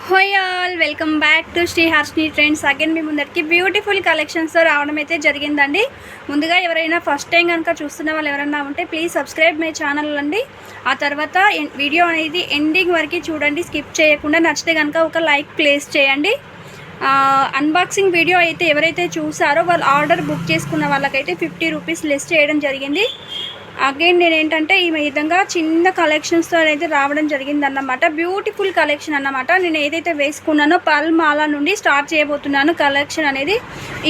Hi all, welcome back to Shri Harshini trends. Again మీ ముందరికి beautiful కలెక్షన్స్తో రావడం అయితే జరిగిందండి. ముందుగా ఎవరైనా ఫస్ట్ టైం కనుక చూస్తున్న వాళ్ళు ఎవరైనా ఉంటే ప్లీజ్ సబ్స్క్రైబ్ మై ఛానల్ అండి. ఆ తర్వాత వీడియో అనేది ఎండింగ్ వరకు చూడండి, స్కిప్ చేయకుండా. నచ్చితే కనుక ఒక లైక్ ప్లేస్ చేయండి. అన్బాక్సింగ్ వీడియో అయితే ఎవరైతే చూసారో వాళ్ళు ఆర్డర్ బుక్ చేసుకున్న వాళ్ళకైతే 50 రూపీస్ లెస్ చేయడం జరిగింది. అగైన్ నేను ఏంటంటే ఈ విధంగా చిన్న కలెక్షన్స్తో అయితే రావడం జరిగిందన్నమాట. బ్యూటిఫుల్ కలెక్షన్ అన్నమాట. నేను ఏదైతే వేసుకున్నానో పర్ల్ మాల నుండి స్టార్ట్ చేయబోతున్నాను కలెక్షన్ అనేది.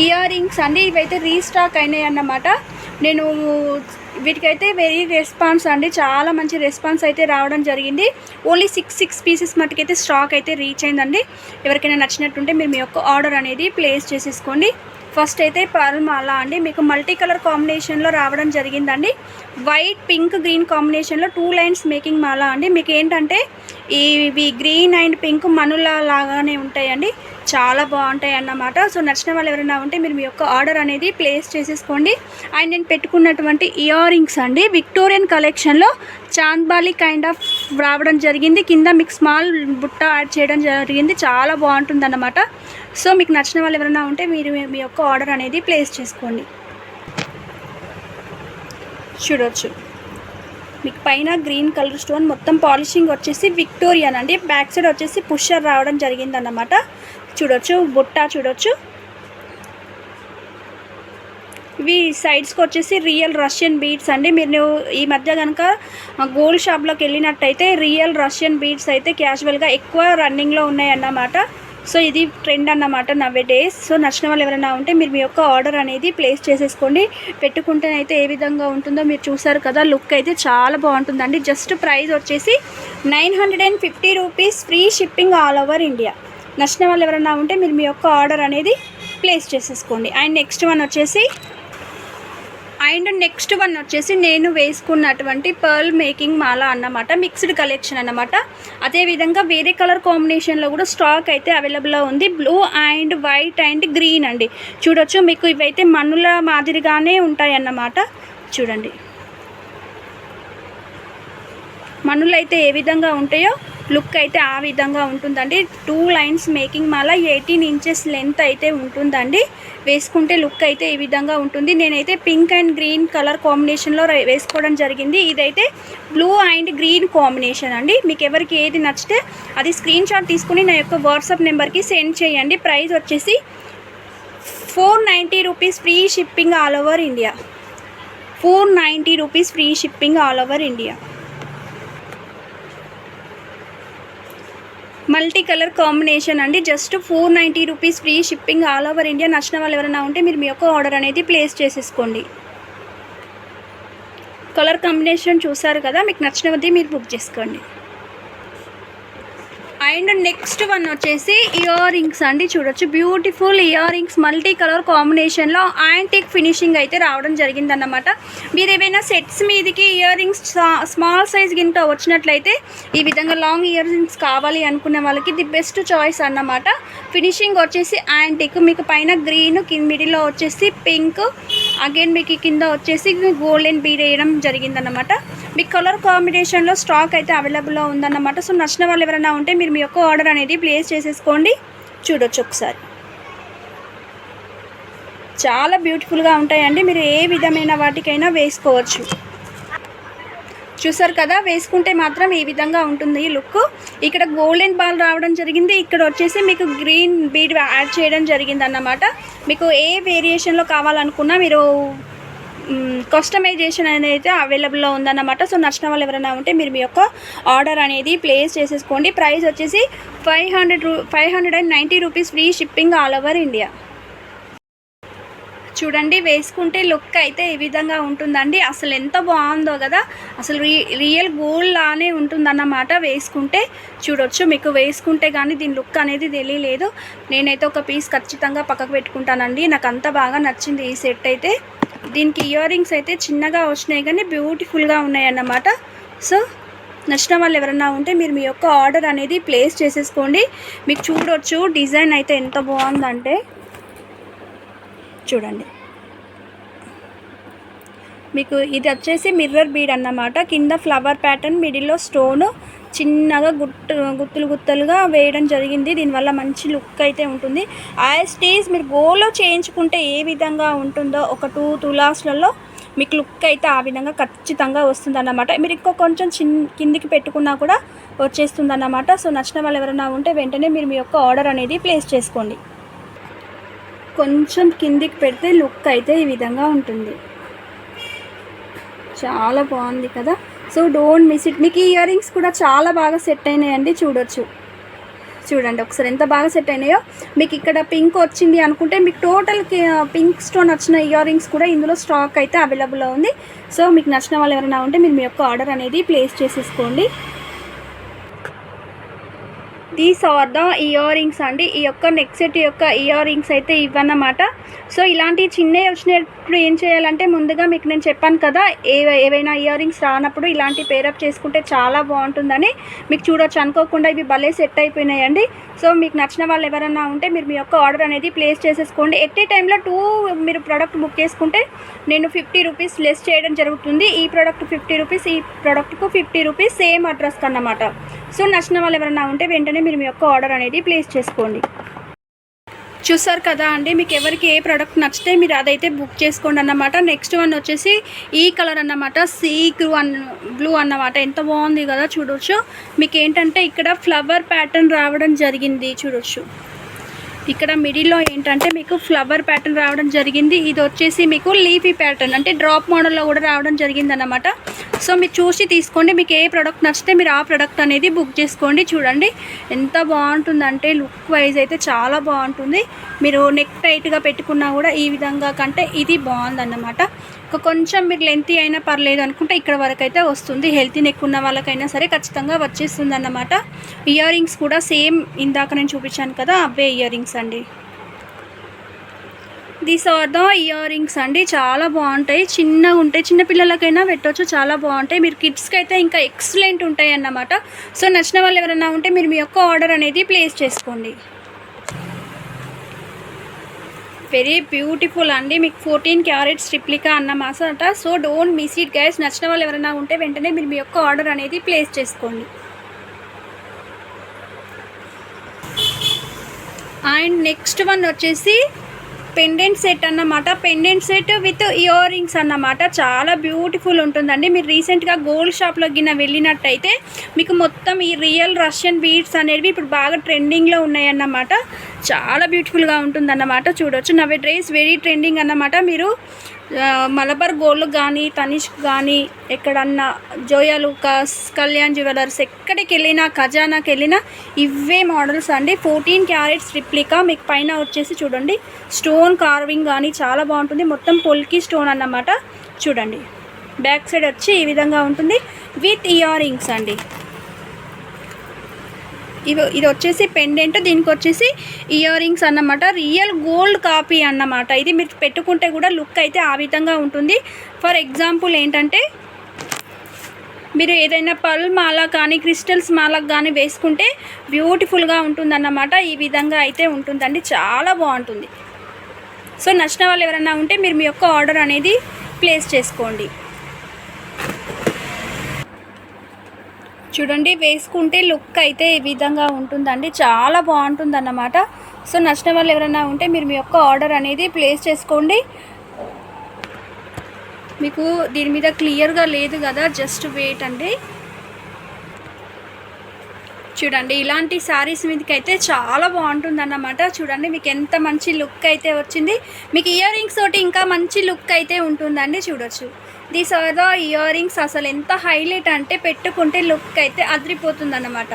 ఇయర్ రింగ్స్ అండి, ఇవైతే రీస్టాక్ అయినాయి అన్నమాట. నేను వీటికైతే వెరీ రెస్పాన్స్ అండి, చాలా మంచి రెస్పాన్స్ అయితే రావడం జరిగింది. ఓన్లీ 6 పీసెస్ మటుకైతే స్టాక్ అయితే రీచ్ అయిందండి. ఎవరికైనా నచ్చినట్టుంటే మీరు మీ యొక్క ఆర్డర్ అనేది ప్లేస్ చేసేసుకోండి. ఫస్ట్ అయితే పర్ల్ మాల అండి, మీకు మల్టీ కలర్ కాంబినేషన్లో రావడం జరిగిందండి. వైట్ పింక్ గ్రీన్ కాంబినేషన్లో 2 లైన్స్ మేకింగ్ మాల అండి. మీకు ఏంటంటే ఇవి గ్రీన్ అండ్ పింక్ మనుల లాగానే ఉంటాయండి, చాలా బాగుంటాయి అన్నమాట. సో నచ్చిన వాళ్ళు ఎవరైనా ఉంటే మీరు మీ యొక్క ఆర్డర్ అనేది ప్లేస్ చేసేసుకోండి. అండ్ నేను పెట్టుకున్నటువంటి ఇయర్ రింగ్స్ అండి, విక్టోరియన్ కలెక్షన్లో చాంద్బాలి కైండ్ ఆఫ్ రావడం జరిగింది. కింద మీకు స్మాల్ బుట్ట యాడ్ చేయడం జరిగింది, చాలా బాగుంటుంది అన్నమాట. సో మీకు నచ్చిన వాళ్ళు ఎవరైనా ఉంటే మీరు మీ యొక్క ఆర్డర్ అనేది ప్లేస్ చేసుకోండి. చూడవచ్చు మీకు పైన గ్రీన్ కలర్ స్టోన్, మొత్తం పాలిషింగ్ వచ్చేసి విక్టోరియన్ అండి. బ్యాక్ సైడ్ వచ్చేసి పుషర్ రావడం జరిగిందన్నమాట. చూడొచ్చు బుట్ట, చూడొచ్చు. ఇవి సైడ్స్కి వచ్చేసి రియల్ రష్యన్ బీడ్స్ అండి. మీరు ఈ మధ్య కనుక గోల్డ్ షాప్లోకి వెళ్ళినట్టయితే రియల్ రష్యన్ బీడ్స్ అయితే క్యాజువల్గా ఎక్కువ రన్నింగ్లో ఉన్నాయన్నమాట. సో ఇది ట్రెండ్ అన్నమాట నవ్వే డేస్. సో నచ్చిన వాళ్ళు ఎవరైనా ఉంటే మీరు మీ యొక్క ఆర్డర్ అనేది ప్లేస్ చేసేసుకోండి. పెట్టుకుంటేనైతే ఏ విధంగా ఉంటుందో మీరు చూసారు కదా, లుక్ అయితే చాలా బాగుంటుందండి. జస్ట్ ప్రైస్ వచ్చేసి 950 rupees, free shipping all over India. నచ్చిన వాళ్ళు ఎవరైనా ఉంటే మీరు మీ యొక్క ఆర్డర్ అనేది ప్లేస్ చేసేసుకోండి. అండ్ నెక్స్ట్ వన్ వచ్చేసి నేను వేసుకున్నటువంటి పర్ల్ మేకింగ్ మాల అన్నమాట, మిక్స్డ్ కలెక్షన్ అన్నమాట. అదేవిధంగా వేరే కలర్ కాంబినేషన్లో కూడా స్టాక్ అయితే అవైలబుల్లో ఉంది. Blue and white and green అండి. చూడొచ్చు, మీకు ఇవైతే మన్నుల మాదిరిగానే ఉంటాయి అన్నమాట. చూడండి మన్నులు అయితే ఏ విధంగా ఉంటాయో లుక్ అయితే ఆ విధంగా ఉంటుందండి. 2 లైన్స్ మేకింగ్ మాల, 18 ఇంచెస్ లెంత్ అయితే ఉంటుందండి. వేసుకుంటే లుక్ అయితే ఈ విధంగా ఉంటుంది. నేనైతే పింక్ అండ్ గ్రీన్ కలర్ కాంబినేషన్లో వేసుకోవడం జరిగింది. ఇదైతే బ్లూ అండ్ గ్రీన్ కాంబినేషన్ అండి. మీకు ఎవరికి ఏది నచ్చితే అది స్క్రీన్ షాట్ తీసుకుని నా యొక్క వాట్సాప్ నెంబర్కి సెండ్ చేయండి. ప్రైస్ వచ్చేసి 490 rupees, free shipping all over India. 490 rupees, free shipping all over India. Multi colour combination అండి, just 490 rupees, free shipping all over India. నచ్చిన వాళ్ళు ఎవరైనా ఉంటే మీరు మీ యొక్క ఆర్డర్ అనేది ప్లేస్ చేసేసుకోండి. కలర్ కాంబినేషన్ చూసారు కదా, మీకు నచ్చినది మీరు బుక్ చేసుకోండి. అండ్ నెక్స్ట్ వన్ వచ్చేసి ఇయర్ రింగ్స్ అండి. చూడొచ్చు, beautiful ear rings multi colour కాంబినేషన్లో యాంటిక్ ఫినిషింగ్ అయితే రావడం జరిగిందన్నమాట. మీరు ఏవైనా సెట్స్ మీదకి ఇయర్ రింగ్స్ స్మాల్ సైజ్ గింట వచ్చినట్లయితే ఈ విధంగా లాంగ్ ఇయర్ రింగ్స్ కావాలి అనుకునే వాళ్ళకి ది బెస్ట్ చాయిస్ అన్నమాట. ఫినిషింగ్ వచ్చేసి యాంటిక్, మీకు పైన గ్రీన్, మిడిల్లో వచ్చేసి పింక్, అగైన్ మీకు కింద వచ్చేసి గోల్డెన్ బీడ్ వేయడం జరిగిందన్నమాట. మీకు కలర్ కాంబినేషన్లో స్టాక్ అయితే అవైలబుల్లో ఉందన్నమాట. సో నచ్చిన వాళ్ళు ఎవరైనా ఉంటే మీరు మీ యొక్క ఆర్డర్ అనేది ప్లేస్ చేసేసుకోండి. చూడొచ్చు ఒకసారి, చాలా బ్యూటిఫుల్గా ఉంటాయండి. మీరు ఏ విధమైన వాటికైనా వేసుకోవచ్చు. చూసారు కదా, వేసుకుంటే మాత్రం ఈ విధంగా ఉంటుంది లుక్. ఇక్కడ గోల్డెన్ బాల్ రావడం జరిగింది, ఇక్కడ వచ్చేసి మీకు గ్రీన్ బీడ్ యాడ్ చేయడం జరిగింది అన్నమాట. మీకు ఏ వేరియేషన్లో కావాలనుకున్నా మీరు కస్టమైజేషన్ అనేది అయితే అవైలబుల్లో ఉందన్నమాట. సో నచ్చిన వాళ్ళు ఎవరైనా ఉంటే మీరు మీ యొక్క ఆర్డర్ అనేది ప్లేస్ చేసేసుకోండి. ప్రైస్ వచ్చేసి 590 rupees, free shipping all over India. చూడండి, వేసుకుంటే లుక్ అయితే ఈ విధంగా ఉంటుందండి. అసలు ఎంత బాగుందో కదా, అసలు రియల్ గోల్డ్ లానే ఉంటుందన్నమాట వేసుకుంటే. చూడొచ్చు, మీకు వేసుకుంటే కానీ దీని లుక్ అనేది తెలియలేదు. నేనైతే ఒక పీస్ ఖచ్చితంగా పక్కకు పెట్టుకుంటానండి, నాకు అంత బాగా నచ్చింది ఈ సెట్ అయితే. దీనికి ఇయర్ రింగ్స్ అయితే చిన్నగా వచ్చినాయి కానీ బ్యూటిఫుల్గా ఉన్నాయన్నమాట. సో నచ్చిన వాళ్ళు ఎవరైనా ఉంటే మీరు మీ యొక్క ఆర్డర్ అనేది ప్లేస్ చేసేసుకోండి. మీకు చూడొచ్చు డిజైన్ అయితే ఎంత బాగుందంటే, చూడండి మీకు ఇది వచ్చేసి మిర్రర్ బీడ్ అన్నమాట. కింద ఫ్లవర్ ప్యాటర్న్, మిడిల్లో స్టోను, చిన్నగా గుత్తులు గుత్తలుగా వేయడం జరిగింది. దీనివల్ల మంచి లుక్ అయితే ఉంటుంది. యాజ్ టీజ్ మీరు గోల్డ్లో చేయించుకుంటే ఏ విధంగా ఉంటుందో ఒక 2 తులాస్లలో మీకు లుక్ అయితే ఆ విధంగా ఖచ్చితంగా వస్తుందన్నమాట. మీరు ఇంకో కొంచెం కిందికి పెట్టుకున్నా కూడా వచ్చేస్తుందన్నమాట. సో నచ్చిన వాళ్ళు ఎవరైనా ఉంటే వెంటనే మీరు మీ యొక్క ఆర్డర్ అనేది ప్లేస్ చేసుకోండి. కొంచెం కిందికి పెడితే లుక్ అయితే ఈ విధంగా ఉంటుంది. చాలా బాగుంది కదా. So don't miss it. మీకు ఈ ఇయర్ రింగ్స్ కూడా చాలా బాగా సెట్ అయినాయండి. చూడండి ఒకసారి ఎంత బాగా సెట్ అయినాయో. మీకు ఇక్కడ పింక్ వచ్చింది అనుకుంటే మీకు టోటల్ పింక్ స్టోన్ వచ్చిన ఇయర్ రింగ్స్ కూడా ఇందులో స్టాక్ అయితే అవైలబుల్లో ఉంది. సో మీకు నచ్చిన వాళ్ళు ఎవరైనా ఉంటే మీరు మీ యొక్క ఆర్డర్ అనేది ప్లేస్ చేసేసుకోండి. These are the earrings అండి. ఈ యొక్క నెక్ సెట్ యొక్క ఇయర్ రింగ్స్ అయితే ఇవన్నమాట. సో ఇలాంటి చిన్నవి వచ్చినప్పుడు ఏం చేయాలంటే ముందుగా మీకు నేను చెప్పాను కదా, ఏవైనా ఇయర్ రింగ్స్ రానప్పుడు ఇలాంటి పేరప్ చేసుకుంటే చాలా బాగుంటుందని. మీకు చూడొచ్చు అనుకోకుండా ఇవి భలే సెట్ అయిపోయినాయండి. సో మీకు నచ్చిన వాళ్ళు ఎవరైనా ఉంటే మీరు మీ యొక్క ఆర్డర్ అనేది ప్లేస్ చేసేసుకోండి. ఎట్ ఏ టైంలో 2 మీరు ప్రోడక్ట్ బుక్ చేసుకుంటే నేను 50 రూపీస్ లెస్ చేయడం జరుగుతుంది. ఈ ప్రోడక్ట్ 50 రూపీస్, ఈ ప్రోడక్ట్కు 50 రూపీస్ సేమ్ అడ్రస్కి అన్నమాట. సో నచ్చిన వాళ్ళు ఎవరైనా ఉంటే వెంటనే మీరు మీ యొక్క ఆర్డర్ అనేది ప్లేస్ చేసుకోండి. చూసారు కదా అండి, మీకు ఎవరికి ఏ ప్రోడక్ట్ నచ్చితే మీరు అదైతే బుక్ చేసుకోండి అన్నమాట. నెక్స్ట్ వన్ వచ్చేసి ఈ కలర్ అన్నమాట, సీ బ్లూ అన్నమాట. ఎంత బాగుంది కదా, చూడొచ్చు. మీకు ఏంటంటే ఇక్కడ ఫ్లవర్ ప్యాటర్న్ రావడం జరిగింది. చూడొచ్చు ఇక్కడ మిడిల్లో ఏంటంటే మీకు ఫ్లవర్ ప్యాటర్న్ రావడం జరిగింది. ఇది వచ్చేసి మీకు లీఫీ ప్యాటర్న్ అంటే డ్రాప్ మోడల్లో కూడా రావడం జరిగింది అన్నమాట. సో మీరు చూసి తీసుకోండి. మీకు ఏ ప్రోడక్ట్ నచ్చితే మీరు ఆ ప్రోడక్ట్ అనేది బుక్ చేసుకోండి. చూడండి ఎంత బాగుంటుందంటే లుక్ వైజ్ అయితే చాలా బాగుంటుంది. మీరు నెక్ టైట్గా పెట్టుకున్నా కూడా ఈ విధంగా కంటే ఇది బాగుందన్నమాట. కొంచెం మీరు లెంతీ అయినా పర్లేదు అనుకుంటే ఇక్కడ వరకు అయితే వస్తుంది. హెల్తీ నెక్ ఉన్న వాళ్ళకైనా సరే ఖచ్చితంగా వచ్చేస్తుంది అన్నమాట. ఇయర్ రింగ్స్ కూడా సేమ్ ఇందాక నేను చూపించాను కదా, అవే ఇయర్ రింగ్స్ అండి. These are the earrings అండి. చాలా బాగుంటాయి, చిన్నగా ఉంటాయి, చిన్నపిల్లలకైనా పెట్టవచ్చు, చాలా బాగుంటాయి. మీరు కిడ్స్కి అయితే ఇంకా ఎక్సలెంట్ ఉంటాయి అన్నమాట. సో నచ్చిన వాళ్ళు ఎవరైనా ఉంటే మీరు మీ యొక్క ఆర్డర్ అనేది ప్లేస్ చేసుకోండి. వెరీ బ్యూటిఫుల్ అండి. మీకు 14 క్యారెట్స్ రిప్లికా అన్నమాట. So don't miss it guys. నచ్చిన వాళ్ళు ఎవరైనా ఉంటే వెంటనే మీరు మీ యొక్క ఆర్డర్ అనేది ప్లేస్ చేసుకోండి. అండ్ నెక్స్ట్ వన్ వచ్చేసి పెండెంట్ సెట్ అన్నమాట. Pendant set with ear rings అన్నమాట. చాలా బ్యూటిఫుల్ ఉంటుందండి. మీరు రీసెంట్గా గోల్డ్ షాప్లో వెళ్ళినట్టయితే మీకు మొత్తం ఈ రియల్ రష్యన్ బీడ్స్ అనేవి ఇప్పుడు బాగా ట్రెండింగ్లో ఉన్నాయన్నమాట. చాలా బ్యూటిఫుల్గా ఉంటుందన్నమాట. చూడొచ్చు నవే డ్రెస్ వెరీ ట్రెండింగ్ అన్నమాట. మీరు మలబార్ గోల్డ్ కానీ, తనిష్క్ కానీ, ఎక్కడన్నా జోయా లూకాస్, కళ్యాణ్ జ్యువెలర్స్, ఎక్కడికి వెళ్ళినా, ఖజానాకి వెళ్ళినా ఇవే మోడల్స్ అండి. 14 క్యారెట్స్ రిప్లికా. మీకు పైన వచ్చేసి చూడండి స్టోన్ కార్వింగ్ కానీ చాలా బాగుంటుంది. మొత్తం పొల్కి స్టోన్ అన్నమాట. చూడండి బ్యాక్ సైడ్ వచ్చి ఈ విధంగా ఉంటుంది విత్ ఇయర్ రింగ్స్ అండి. ఇది వచ్చేసి పెండెంట్, దీనికి వచ్చేసి ఇయర్ రింగ్స్ అన్నమాట. రియల్ గోల్డ్ కాపీ అన్నమాట. ఇది మీరు పెట్టుకుంటే కూడా లుక్ అయితే ఆ విధంగా ఉంటుంది. ఫర్ ఎగ్జాంపుల్ ఏంటంటే మీరు ఏదైనా పల్ మాల కానీ, క్రిస్టల్స్ మాలకు కానీ వేసుకుంటే బ్యూటిఫుల్గా ఉంటుందన్నమాట. ఈ విధంగా అయితే ఉంటుందండి, చాలా బాగుంటుంది. సో నచ్చిన వాళ్ళు ఎవరైనా ఉంటే మీరు మీ యొక్క ఆర్డర్ అనేది ప్లేస్ చేసుకోండి. చూడండి వేసుకుంటే లుక్ అయితే ఈ విధంగా ఉంటుందండి, చాలా బాగుంటుంది అన్నమాట. సో నచ్చిన వాళ్ళు ఎవరైనా ఉంటే మీరు మీ యొక్క ఆర్డర్ అనేది ప్లేస్ చేసుకోండి. మీకు దీని మీద క్లియర్గా లేదు కదా, జస్ట్ వెయిట్ అండి. చూడండి ఇలాంటి శారీస్ మీదకి అయితే చాలా బాగుంటుంది అన్నమాట. చూడండి మీకు ఎంత మంచి లుక్ అయితే వచ్చింది. మీకు ఇయర్ రింగ్స్ తోటి ఇంకా మంచి లుక్ అయితే ఉంటుందండి. చూడొచ్చు these are the earrings. అసలు ఎంత హైలైట్ అంటే పెట్టుకుంటే లుక్ అయితే అదిరిపోతుంది అన్నమాట.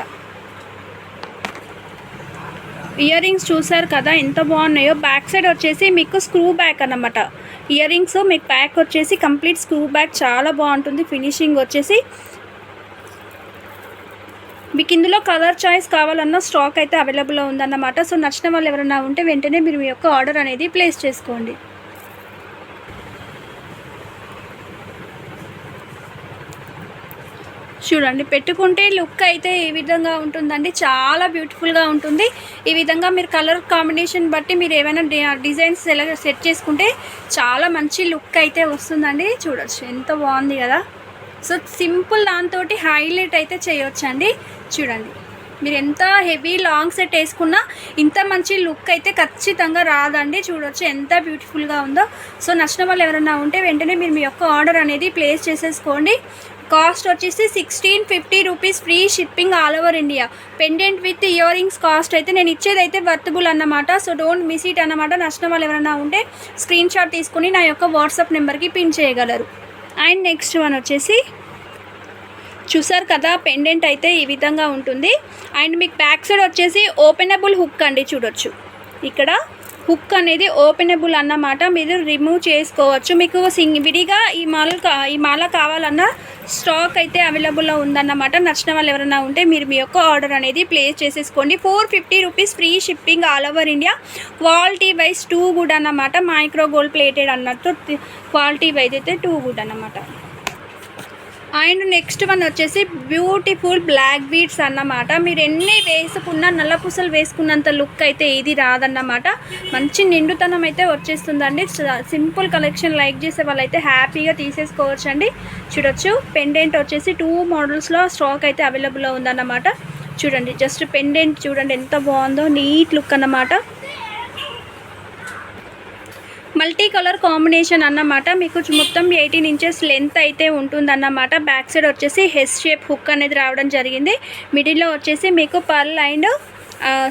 ఇయర్ రింగ్స్ చూసారు కదా ఎంత బాగున్నాయో. బ్యాక్ సైడ్ వచ్చేసి మీకు స్క్రూ బ్యాక్ అన్నమాట. ఇయర్ రింగ్స్ మీకు బ్యాక్ వచ్చేసి కంప్లీట్ స్క్రూ బ్యాక్, చాలా బాగుంటుంది. ఫినిషింగ్ వచ్చేసి మీకు ఇందులో కలర్ చాయిస్ కావాలన్నా స్టాక్ అయితే అవైలబుల్లో ఉందన్నమాట. సో నచ్చిన వాళ్ళు ఎవరైనా ఉంటే వెంటనే మీరు మీ యొక్క ఆర్డర్ అనేది ప్లేస్ చేసుకోండి. చూడండి పెట్టుకుంటే లుక్ అయితే ఈ విధంగా ఉంటుందండి, చాలా బ్యూటిఫుల్గా ఉంటుంది. ఈ విధంగా మీరు కలర్ కాంబినేషన్ బట్టి మీరు ఏమైనా డిజైన్స్ సెట్ చేసుకుంటే చాలా మంచి లుక్ అయితే వస్తుందండి. చూడొచ్చు ఎంత బాగుంది కదా. సో సింపుల్ దాంతో హైలైట్ అయితే చేయొచ్చండి. చూడండి, మీరు ఎంత హెవీ లాంగ్ సెట్ వేసుకున్నా ఇంత మంచి లుక్ అయితే ఖచ్చితంగా రాదండి. చూడొచ్చు ఎంత బ్యూటిఫుల్గా ఉందో. సో నచ్చిన వాళ్ళు ఎవరైనా ఉంటే వెంటనే మీరు మీ యొక్క ఆర్డర్ అనేది ప్లేస్ చేసేసుకోండి. కాస్ట్ వచ్చేసి 1650 rupees, free shipping all over India. Pendant with ear rings cost అయితే నేను ఇచ్చేదైతే వర్తబుల్ అన్నమాట. సో డోంట్ మిస్ ఇట్ అన్నమాట. నచ్చిన వాళ్ళు ఎవరైనా ఉంటే స్క్రీన్ షాట్ తీసుకుని నా యొక్క వాట్సాప్ నెంబర్కి పిన్ చేయగలరు. అండ్ నెక్స్ట్ వన్ వచ్చేసి చూసారు కదా, పెండెంట్ అయితే ఈ విధంగా ఉంటుంది. అండ్ మీకు బ్యాక్ సైడ్ వచ్చేసి ఓపెనబుల్ హుక్ అండి. చూడొచ్చు, ఇక్కడ హుక్ అనేది ఓపెనబుల్ అన్నమాట. మీరు రిమూవ్ చేసుకోవచ్చు. మీకు విడిగా ఈ మాల కావాలన్నా స్టాక్ అయితే అవైలబుల్లో ఉందన్నమాట. నచ్చిన వాళ్ళు ఎవరైనా ఉంటే మీరు మీ యొక్క ఆర్డర్ అనేది ప్లేస్ చేసేసుకోండి. 450 rupees, free shipping all over India. Quality wise 2 good అన్నమాట. మైక్రో గోల్డ్ ప్లేటెడ్ అన్నట్టు క్వాలిటీ వైజ్ అయితే 2 గుడ్ అన్నమాట. అండ్ నెక్స్ట్ వన్ వచ్చేసి బ్యూటిఫుల్ బ్లాక్ బీడ్స్ అన్నమాట. మీరు ఎన్ని వేసుకున్నా నల్లపూసలు వేసుకున్నంత లుక్ అయితే ఇది రాదన్నమాట. మంచి నిండుతనం అయితే వచ్చేస్తుందండి. సింపుల్ కలెక్షన్ లైక్ చేసే వాళ్ళైతే హ్యాపీగా తీసేసుకోవచ్చండి. చూడొచ్చు, పెండెంట్ వచ్చేసి 2 మోడల్స్లో స్టాక్ అయితే అవైలబుల్లో ఉందన్నమాట. చూడండి, జస్ట్ పెండెంట్ చూడండి ఎంత బాగుందో, నీట్ లుక్ అన్నమాట. మల్టీ కలర్ కాంబినేషన్ అన్నమాట. మీకు మొత్తం 18 ఇంచెస్ లెంత్ అయితే ఉంటుందన్నమాట. బ్యాక్ సైడ్ వచ్చేసి హెస్ షేప్ హుక్ అనేది రావడం జరిగింది. మిడిల్లో వచ్చేసి మీకు పర్ల్ అండ్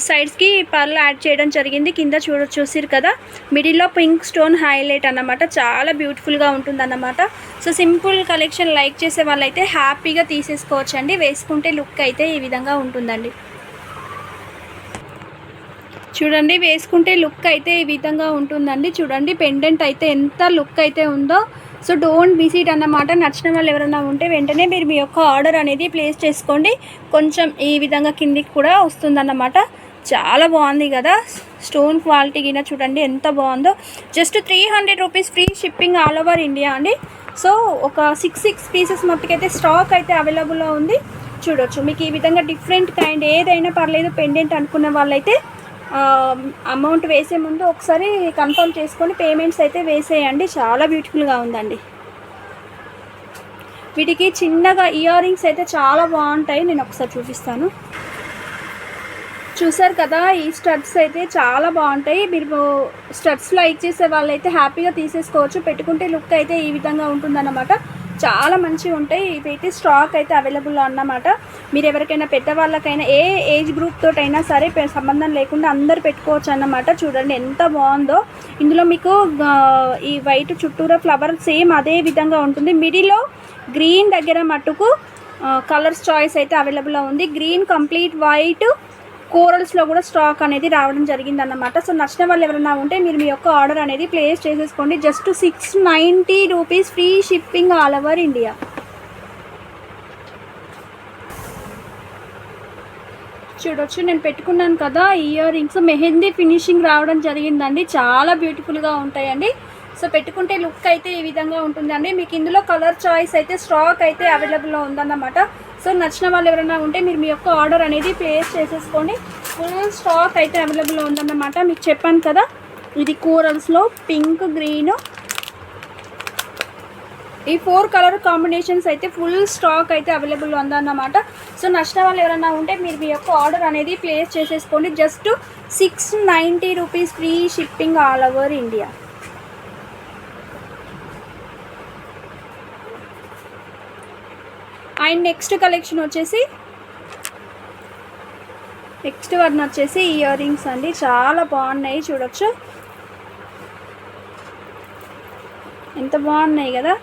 సైడ్స్కి పర్ల్ యాడ్ చేయడం జరిగింది. కింద చూసారు కదా, మిడిల్లో పింక్ స్టోన్ హైలైట్ అన్నమాట. చాలా బ్యూటిఫుల్గా ఉంటుందన్నమాట. సో సింపుల్ కలెక్షన్ లైక్ చేసే వాళ్ళైతే హ్యాపీగా తీసేసుకోవచ్చండి. వేసుకుంటే లుక్ అయితే ఈ విధంగా ఉంటుందండి. చూడండి, వేసుకుంటే లుక్ అయితే ఈ విధంగా ఉంటుందండి. చూడండి, పెండెంట్ అయితే ఎంత లుక్ అయితే ఉందో. సో డోంట్ మిస్ ఇట్ అన్నమాట. నచ్చిన వాళ్ళు ఎవరైనా ఉంటే వెంటనే మీరు మీ యొక్క ఆర్డర్ అనేది ప్లేస్ చేసుకోండి. కొంచెం ఈ విధంగా కిందికి కూడా వస్తుందన్నమాట. చాలా బాగుంది కదా, స్టోన్ క్వాలిటీ కింద చూడండి ఎంత బాగుందో. Just 300 rupees, free shipping all over India అండి. సో ఒక 6 పీసెస్ మొత్తకైతే స్టాక్ అయితే అవైలబుల్లో ఉంది. చూడొచ్చు, మీకు ఈ విధంగా డిఫరెంట్ కైండ్ ఏదైనా పర్లేదు పెండెంట్ అనుకున్న వాళ్ళైతే అమౌంట్ వేసే ముందు ఒకసారి కన్ఫర్మ్ చేసుకొని పేమెంట్స్ అయితే వేసేయండి. చాలా బ్యూటిఫుల్గా ఉందండి. వీటికి చిన్నగా ఇయర్ రింగ్స్ అయితే చాలా బాగుంటాయి. నేను ఒకసారి చూపిస్తాను. చూసారు కదా, ఈ స్టడ్స్ అయితే చాలా బాగుంటాయి. మీరు స్టడ్స్ లైక్ చేసే వాళ్ళైతే హ్యాపీగా తీసేసుకోవచ్చు. పెట్టుకుంటే లుక్ అయితే ఈ విధంగా ఉంటుందన్నమాట. చాలా మంచిగా ఉంటాయి. ఇవైతే స్టాక్ అయితే అవైలబుల్లో అన్నమాట. మీరు ఎవరికైనా పెద్దవాళ్ళకైనా ఏ ఏజ్ గ్రూప్ తోటైనా సరే సంబంధం లేకుండా అందరు పెట్టుకోవచ్చు అన్నమాట. చూడండి ఎంత బాగుందో. ఇందులో మీకు ఈ వైట్ చుట్టూరా ఫ్లవర్ సేమ్ అదే విధంగా ఉంటుంది. మిడిల్లో గ్రీన్ దగ్గర మట్టుకు కలర్స్ చాయిస్ అయితే అవైలబుల్లో ఉంది. గ్రీన్, కంప్లీట్ వైట్, కోరల్స్లో కూడా స్టాక్ అనేది రావడం జరిగింది అన్నమాట. సో నచ్చిన వాళ్ళు ఎవరైనా ఉంటే మీరు మీ యొక్క ఆర్డర్ అనేది ప్లేస్ చేసేసుకోండి. Just 690 rupees, free shipping all over India. చూడొచ్చు, నేను పెట్టుకున్నాను కదా ఇయర్ రింగ్స్, మెహందీ ఫినిషింగ్ రావడం జరిగిందండి. చాలా బ్యూటిఫుల్గా ఉంటాయండి. సో పెట్టుకుంటే లుక్ అయితే ఈ విధంగా ఉంటుందండి. మీకు ఇందులో కలర్ చాయిస్ అయితే స్టాక్ అయితే అవైలబుల్లో ఉందన్నమాట. సో నచ్చిన వాళ్ళు ఎవరైనా ఉంటే మీరు మీ యొక్క ఆర్డర్ అనేది ప్లేస్ చేసేసుకోండి. ఫుల్ స్టాక్ అయితే అవైలబుల్లో ఉందన్నమాట. మీకు చెప్పాను కదా, ఇది కోరల్స్లో పింక్, గ్రీన్, ఈ 4 కలర్ కాంబినేషన్స్ అయితే ఫుల్ స్టాక్ అయితే అవైలబుల్ ఉందన్నమాట. సో నచ్చిన వాళ్ళు ఎవరైనా ఉంటే మీరు మీ యొక్క ఆర్డర్ అనేది ప్లేస్ చేసేసుకోండి. Just 690 rupees, free shipping all over India. And next collection వచ్చేసి నెక్స్ట్ వన్ వచ్చేసి ఇయర్ రింగ్స్ అండి. చాలా బాగున్నాయి. చూడొచ్చు ఎంత బాగున్నాయి కదా.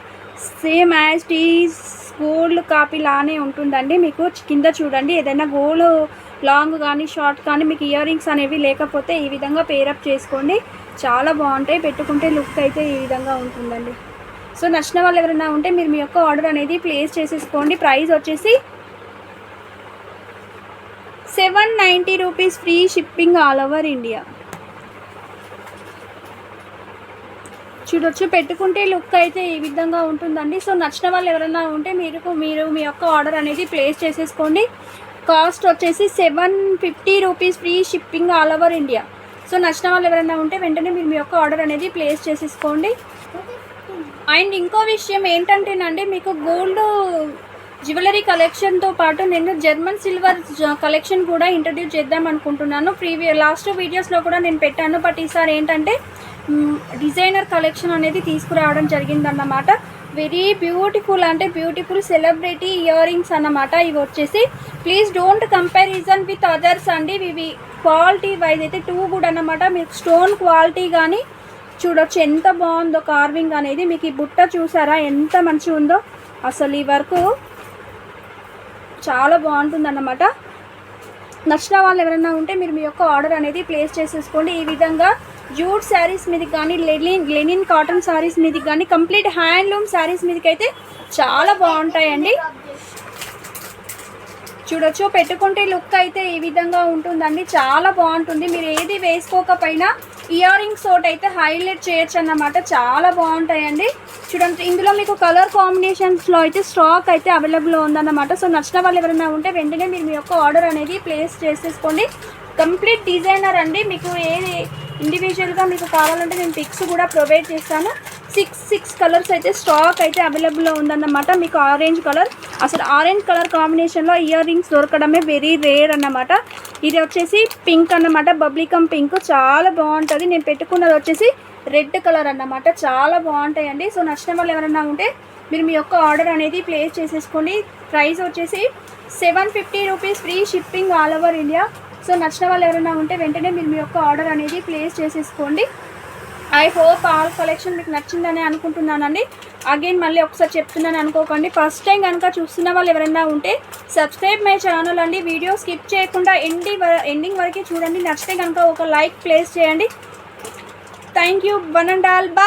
Same as these gold copy లానే ఉంటుందండి. మీకు కింద చూడండి, ఏదైనా గోల్డ్ లాంగ్ కానీ షార్ట్ కానీ మీకు ఇయర్ రింగ్స్ అనేవి లేకపోతే ఈ విధంగా పేరప్ చేసుకోండి. చాలా బాగుంటాయి. పెట్టుకుంటే లుక్ అయితే ఈ విధంగా ఉంటుందండి. సో నచ్చిన వాళ్ళు ఎవరైనా ఉంటే మీరు మీ యొక్క ఆర్డర్ అనేది ప్లేస్ చేసేసుకోండి. ప్రైస్ వచ్చేసి 790 rupees, free shipping all over India. చూడొచ్చు, పెట్టుకుంటే లుక్ అయితే ఈ విధంగా ఉంటుందండి. సో నచ్చిన వాళ్ళు ఎవరైనా ఉంటే మీరు మీ యొక్క ఆర్డర్ అనేది ప్లేస్ చేసేసుకోండి. కాస్ట్ వచ్చేసి 750 rupees, free shipping all over India. So నచ్చిన వాళ్ళు ఎవరైనా ఉంటే వెంటనే మీరు మీ యొక్క ఆర్డర్ అనేది ప్లేస్ చేసేసుకోండి. అండ్ ఇంకో విషయం ఏంటంటేనండి, మీకు గోల్డ్ జ్యువెలరీ కలెక్షన్తో పాటు నేను జర్మన్ సిల్వర్ కలెక్షన్ కూడా ఇంట్రడ్యూస్ చేద్దాం అనుకుంటున్నాను. లాస్ట్ వీడియోస్లో కూడా నేను పెట్టాను. బట్ ఈసారి ఏంటంటే డిజైనర్ కలెక్షన్ అనేది తీసుకురావడం జరిగిందన్నమాట. వెరీ బ్యూటిఫుల్ అంటే బ్యూటిఫుల్ సెలబ్రిటీ ఇయర్ రింగ్స్ అన్నమాట. ఇవి వచ్చేసి please don't comparison with others అండి. ఇవి క్వాలిటీ వైజ్ అయితే టూ గుడ్ అన్నమాట. మీకు స్టోన్ క్వాలిటీ కానీ చూడొచ్చు ఎంత బాగుందో కార్వింగ్ అనేది. మీకు ఈ బుట్ట చూసారా ఎంత మంచిగా ఉందో, అసలు ఈ వరకు చాలా బాగుంటుంది అన్నమాట. నచ్చిన వాళ్ళు ఎవరైనా ఉంటే మీరు మీ యొక్క ఆర్డర్ అనేది ప్లేస్ చేసేసుకోండి. ఈ విధంగా జూట్ శారీస్ మీదకి కానీ లెనిన్ కాటన్ శారీస్ మీదకి కానీ కంప్లీట్ హ్యాండ్లూమ్ శారీస్ మీదకి అయితే చాలా బాగుంటాయండి. చూడొచ్చు పెట్టుకుంటే లుక్ అయితే ఈ విధంగా ఉంటుందండి, చాలా బాగుంటుంది. మీరు ఏది వేసుకోకపోయినా ఇయర్ రింగ్స్ తోటి అయితే హైలైట్ చేయొచ్చు అన్నమాట. చాలా బాగుంటాయండి. చూడండి ఇందులో మీకు కలర్ కాంబినేషన్స్లో అయితే స్టాక్ అయితే అవైలబుల్ ఉందన్నమాట. సో నచ్చిన వాళ్ళు ఎవరైనా ఉంటే వెంటనే మీరు మీ యొక్క ఆర్డర్ అనేది ప్లేస్ చేసేసుకోండి. కంప్లీట్ డిజైనర్ అండి. మీకు ఏది ఇండివిజువల్గా మీకు కావాలంటే నేను పిక్స్ కూడా ప్రొవైడ్ చేస్తాను. 6 కలర్స్ అయితే స్టాక్ అయితే అవైలబుల్లో ఉందన్నమాట. మీకు ఆరెంజ్ కలర్, అసలు ఆరెంజ్ కలర్ కాంబినేషన్లో ఇయర్ రింగ్స్ దొరకడమే వెరీ రేర్ అన్నమాట. ఇది వచ్చేసి పింక్ అన్నమాట, బబ్లికమ్ పింక్ చాలా బాగుంటుంది. నేను పెట్టుకున్నది వచ్చేసి రెడ్ కలర్ అన్నమాట. చాలా బాగుంటాయండి. సో నచ్చిన వాళ్ళు ఎవరైనా ఉంటే మీరు మీ యొక్క ఆర్డర్ అనేది ప్లేస్ చేసేసుకోండి. ప్రైస్ వచ్చేసి 750 rupees, free shipping all over India. So నచ్చిన వాళ్ళు ఎవరైనా ఉంటే వెంటనే మీరు మీ యొక్క ఆర్డర్ అనేది ప్లేస్ చేసేసుకోండి. ఐ హోప్ ఆల్ కలెక్షన్ మీకు నచ్చిందని అనుకుంటున్నానండి. అగైన్ మళ్ళీ ఒకసారి చెప్తున్నాను అనుకోకండి. ఫస్ట్ టైం కనుక చూస్తున్న వాళ్ళు ఎవరైనా ఉంటే సబ్స్క్రైబ్ మై ఛానల్ అండి. వీడియో స్కిప్ చేయకుండా ఎండింగ్ వరకు చూడండి. నచ్చితే కనుక ఒక లైక్ ప్లేస్ చేయండి. Thank you. One and all.